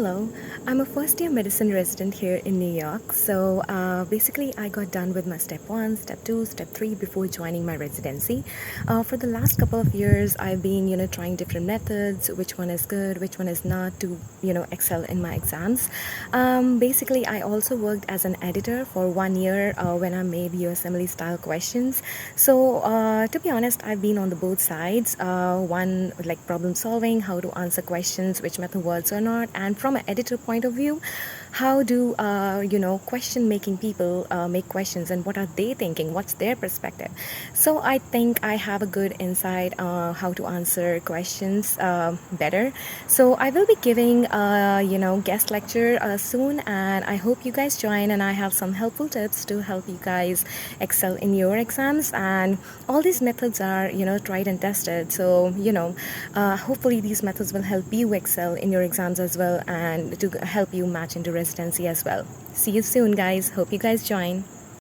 Hello, I'm a first year medicine resident here in New York. So basically, I got done with my step 1, step 2, step 3 before joining my residency. For the last couple of years, I've been, trying different methods, which one is good, which one is not to, excel in my exams. Basically, I also worked as an editor for 1 year when I made Usmle style questions. So to be honest, I've been on the both sides. One like problem solving, how to answer questions, which method works or not, and from an editor point of view, how do question making people make questions and what are they thinking, what's their perspective. So I think I have a good insight how to answer questions better. So I will be giving guest lecture soon, and I hope you guys join, and I have some helpful tips to help you guys excel in your exams. And all these methods are tried and tested, so hopefully these methods will help you excel in your exams as well, and to help you match into residency as well. See you soon, guys. Hope you guys join.